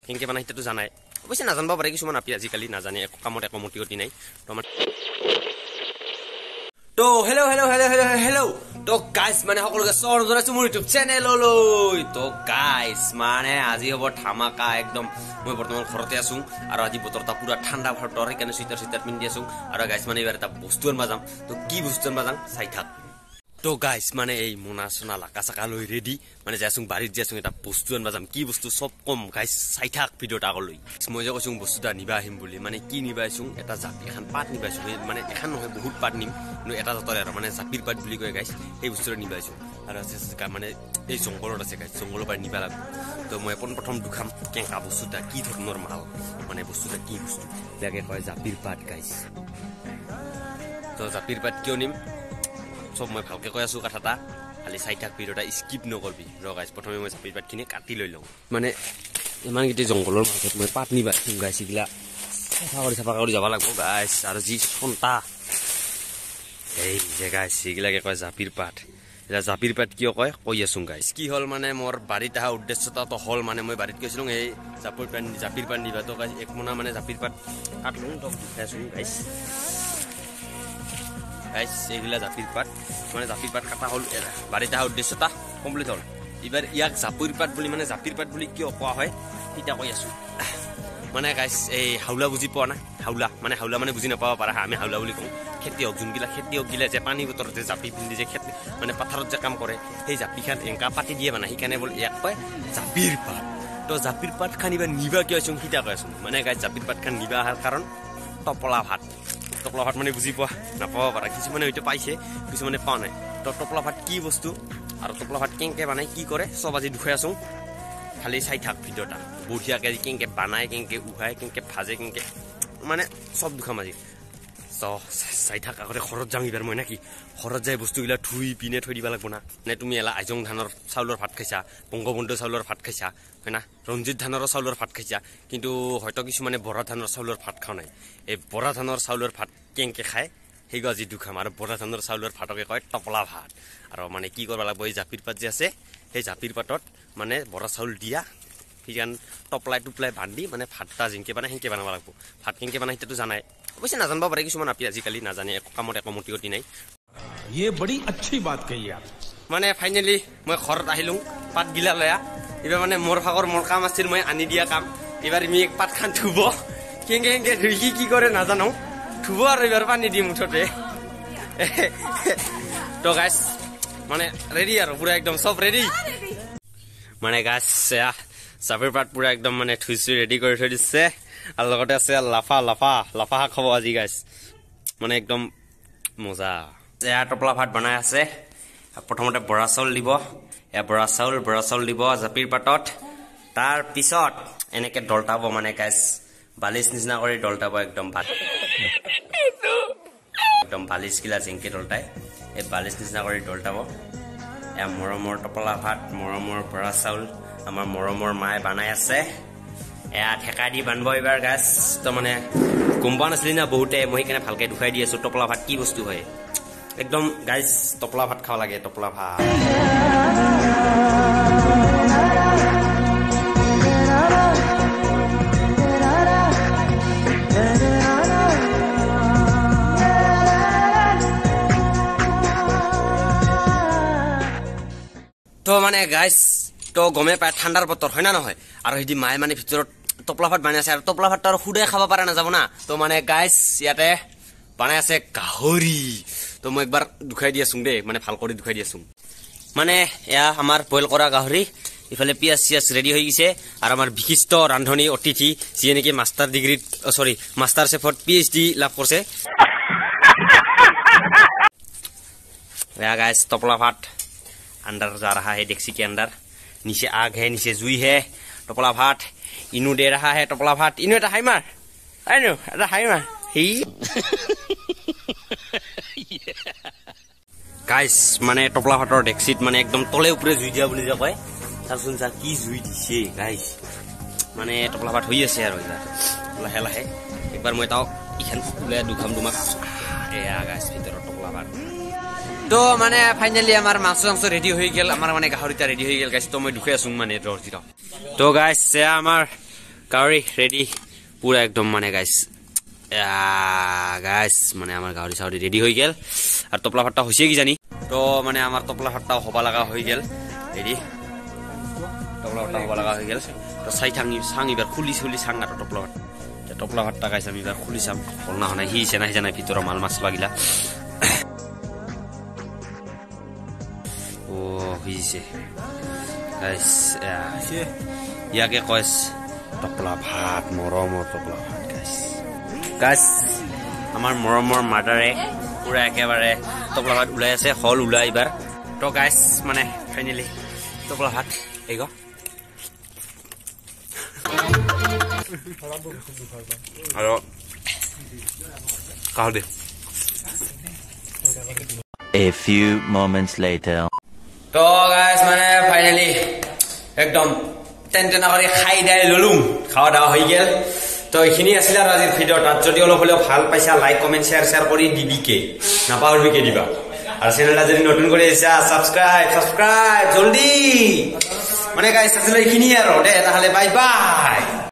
কেনেকৈ বনাই সেইটো জানাই অৱশ্যে নাজানিব পাৰে কিছুমান আপি আজিকালি নাজানে একো কামত একো মটিগতি নাই তো hello' hello' hello' hello' hello' তো গাইজ মানে সকলোকে স্বাগতম জনাইছো মোৰ ইউটিউব চেনেললৈ তো গাইজ মানে আজি হ'ব ধামাকা একদম মই বৰ্তমান ঘৰতে আছো আৰু আজি বতৰটা পুৰা ঠাণ্ডা ভাৰতৰ সেইকাৰণে চুইটাৰ পিন্ধি আছো আৰু গাইজ মানে এইবাৰ এটা বস্তু আনবা যাম তো কি বস্তু আনবা যাম চাই থাক তো গাইজ মানে এই মোনা সোনা লাকা চাকা লৈ ৰেডি মানে যাইছো বাৰীত যাইছো এটা বস্তু আনবা যাম কি বস্তু চব কম গাইজ চাই থাক ভিডিঅ'টা আগলৈ মই যে কৈছো বস্তুটা নিবা আহিম বুলি মানে কি নিবা আহিছো এটা জাপি এখন পাত নিবা আহিছো মানে এখন নহয় বহুত পাত নিম কিন্তু এটা জাতৰে আৰু মানে জাপিৰ পাত বুলি কয় গাইজ সেই বস্তুটো নিবা আহিছো আৰু মানে এই জংঘলত আছে গাইজ জংঘলৰ পৰা নিবা লাগিব তো মই প্ৰথম দুখাম কেঁকা বস্তুটা কি ধৰণৰ মাল মানে বস্তুটা কি বস্তু ইয়াকে কয় জাপিৰ পাত গাইজ তো জাপিৰ পাত কিয় নিম সব মই ভালকে কৈ আছো কথাটা খালি চাই থাক ভিডিঅ'টা স্কিপ নকৰবি ৰ গাইজ প্ৰথমে মই জাপিৰ পাতখিনি কাটি লৈ লওঁ মানে ইমানকেইটা জংঘলৰ মাজত মই পাত নিবা গাইজ এইগিলা চাফা কৰি যাব লাগিব গাইজ আৰু যি চন্তা এই যে গাইজ এইগিলাকে কয় জাপিৰ পাত এতিয়া জাপিৰ পাত কিয় কয় কৈ আছো গাইজ কি হ'ল মানে মোৰ বাৰীত অহা উদ্দেশ্যটো হ'ল মানে মই বাৰীত গৈছিলো এই জাপিৰ পাত নিবা তো গাইজ এক মোনা মানে জাপিৰ পাত কাটলো তো দেখাইছো গাইজ গাইজ এইগিলা জাপিৰ পাত মানে জাপিৰ পাত কাটা হ'ল বাৰীত অহা উদ্দেশ্যটা কমপ্লিট হ'ল এইবাৰ ইয়াক জাপিৰ পাত বুলি মানে জাপিৰ পাত বুলি কিয় কোৱা হয় তেতিয়া কৈ আছো মানে গাইজ এই হাউলা বুজি পোৱা নাই হাউলা মানে বুজি নাপাব পাৰা আমি হাউলা বুলি কওঁ খেতিয়ক যোনবিলাক খেতিয়কগিলা যে পানী বতৰতে জাপি পিন্ধি যে খেতি মানে পথাৰত যে কাম কৰে সেই জাপিখান এনেকা পাতি দিয়ে মানে সেইকাৰণে বোলে ইয়াক কয় জাপিৰ পাত তো জাপিৰ পাত খান এইবাৰ নিবা কিয় আছো সিতা কৈ আছো মানে গাইজ জাপিৰ পাত খান নিবা অহাৰ কাৰণ টপলা ভাত মানে বুজি পোৱা নাপাব পাৰা কিছুমানে হয়তো পাইছে কিছুমানে পোৱা নাই তো টপলা ভাত কি বস্তু আৰু টপলা ভাত কেনেকৈ বনাই কি কৰে চব আজি দুখাই আছো খালি চাই থাক ভিডিঅ'টা বঢ়িয়াকৈ কেনেকৈ বনায় কেনেকৈ উহাই কেনেকৈ ভাজে কেনেকৈ মানে চব দুখাম আজি চাই থাক আগতে ঘৰত যাম এইবাৰ মই নাকি ঘৰত যাই বস্তুগিলা ধুই পিনে থৈ দিব লাগিব না নে তুমি এলা আইজং ধানৰ চাউলৰ ভাত খাইছা বংগবন্ধু চাউলৰ ভাত খাইছা হয় না ৰঞ্জিত ধানৰ চাউলৰ ভাত খাইছা কিন্তু হয়তো কিছুমানে বৰা ধানৰ চাউলৰ ভাত খাওঁ নাই এই বৰা ধানৰ চাউলৰ ভাত কেনেকৈ খায় সেই আজি দুখাম আৰু বৰা ধানৰ চাউলৰ ভাতকে কয় টপলা ভাত আৰু মানে কি কৰিব লাগিব এই জাপিৰ পাত যে আছে সেই জাপিৰ পাতত মানে বৰা চাউল দিয়া সেইকাৰণ টপলাই বান্ধি মানে ভাতটা যেনেকৈ বনাই সেনেকৈ বনাব লাগিব ভাত কেনেকৈ বনাই সেইটো জানাই অৱশ্যে নাজানিব পাৰে কিছুমান আপি আজিকালি নাজানে একো কামত একো মটিগতি নাই মানে ফাইনেলি মই ঘৰত আহিলো পাত গিলা লয়া এইবাৰ মানে মোৰ ভাগৰ মোৰ কাম আছিল মই আনি দিয়া কাম এইবাৰ আমি পাত খান ধুব কেনেকৈ ধুই কি কৰে নাজানো ধুব আৰু এইবাৰ পানী দিম মুঠতে তো গাইজ মানে ৰেডি আৰু পুৰা একদম চব ৰেডি মানে গাইজ জাপিৰ পাত পুৰা একদম মানে ধুইছো ৰেডি কৰি থৈ দিছে আৰু লগতে আছে লাফা শাক খাব আজি গাইজ মানে একদম মজা এয়া টপলা ভাত বনাই আছে প্ৰথমতে বৰা চাউল দিব এয়া বৰা চাউল দিব জাপিৰ পাতত তাৰ পিছত এনেকে দলটাব মানে গাইজ বালিচ নিচিনা কৰি দলটাব একদম ভাত একদম বালিচ গিলা জেংকে দলটাই এই বালিচ নিচিনা কৰি দলটাব এয়া মৰমৰ টপলা ভাত মৰমৰ বৰা চাউল আমাৰ মৰমৰ মায়ে বনাই আছে এয়া ঠেকা দি বান্ধিব এইবাৰ গাছ তো মানে গম পোৱা নাছিলি না বহুতে মই সেইকাৰণে ভালকে দুখাই দি আছো টপলা ভাত কি বস্তু হয় একদম গাইজ টপলা ভাত খাব লাগে টপলা ভাত তো মানে গাইজ তো গমে পায় ঠাণ্ডাৰ বতৰ হয় না নহয় আৰু সেইদি মায়ে মানে ভিতৰত টপলা ভাত বনাই আছে আৰু টপলা ভাতটো আৰু সুদাই খাব পৰা নাযাব না তো মানে গাইজ ইয়াতে বনাই আছে গাহৰি তো মই একবাৰ দুখাই দি আছো দেই মানে ভাল কৰি দুখাই দি আছো মানে এয়া আমাৰ বইল কৰা গাহৰি ইফালে পিয়াজ চিয়াজ ৰেডি হৈ গৈছে আৰু আমাৰ বিশিষ্ট ৰান্ধনী অতিথি যিয়ে নেকি মাষ্টাৰ চেফত PhD লাভ কৰিছে এয়া গাইজ टपला भात अंदर जा रहा है डेक्सी के अंदर नीचे आग है नीचे जुई है टपला भात इनु दे रहा है टपला भात इनु এটা হাই মার আইনো এটা হাই মার হি গাইস মানে টপলা ভাতৰ ডেক্সিত মানে একদম তলে উপৰে জুই দিয়া বুলি যে কয় চাচোন যা কি জুই দিছে গাইস মানে টপলা ভাত হৈ আছে আৰু লাহে লাহে একবাৰ মই তাও ইখান উলাই দুখাম তোমাক এয়া গাইস ভিতৰত টপলা ভাত তো মানে ফাইনালি আমাৰ মাছ ৰেডি হৈ গেল আমাৰ মানে গাহৰিটা ৰেডি হৈ গেল গাইস তো মই দুখে আছো মানে ৰজিৰা তো গাইস এয়া আমাৰ গাহৰি ৰেডি পুৰা একদম মানে গাইছ গাইছ মানে আমাৰ গাহৰি চাহৰি ৰেডি হৈ গেল আৰু তপলা ভাতটা হৈছে কিজানি তো মানে আমাৰ তপলা ভাতটাও হ'ব লগা হৈ গেল ৰেডি তপলা ভাতটা হ'ব লগা হৈ গেল তো চাং এবাৰ খুলি চাং আৰু তপলা ভাতটা গাইছ আমি এবাৰ খুলি চাম হল না নাই সিছে নাই ভিতৰৰ মাল মাছ লাগিলা ও হিছে গাইছ ইয়াকে কয়ছ তপলা ভাত মৰমৰ তপলা ভাত গাইছ আমাৰ মৰমৰ মাদাৰে পুৰা একেবাৰে তপলা ভাত ওলাই আছে হল ওলাই এইবাৰ তো গাইছ মানে ফাইনেলি তপলা ভাত এই আৰু কাহ দে A few moments later. তো গাইছ মানে ফাইনেলি একদম টেনটেনা কৰি খাই দাই ললুম খাওয়া দাওয়া হৈ গেল তো এইখিনি আছিল আৰু আজিৰ ভিডিঅ' তাত যদি অলপ হ'লেও ভাল পাইছা লাইক কমেণ্ট শ্বেয়াৰ কৰি দিবিকে নাপাহৰিবিকে দিবা আৰু চেনেলটা যদি নতুন কৰি আহিছা ছাবস্ক্ৰাইব জলদি মানে গাইছ আছিল এইখিনি আৰু দে তাহলে বাই বাই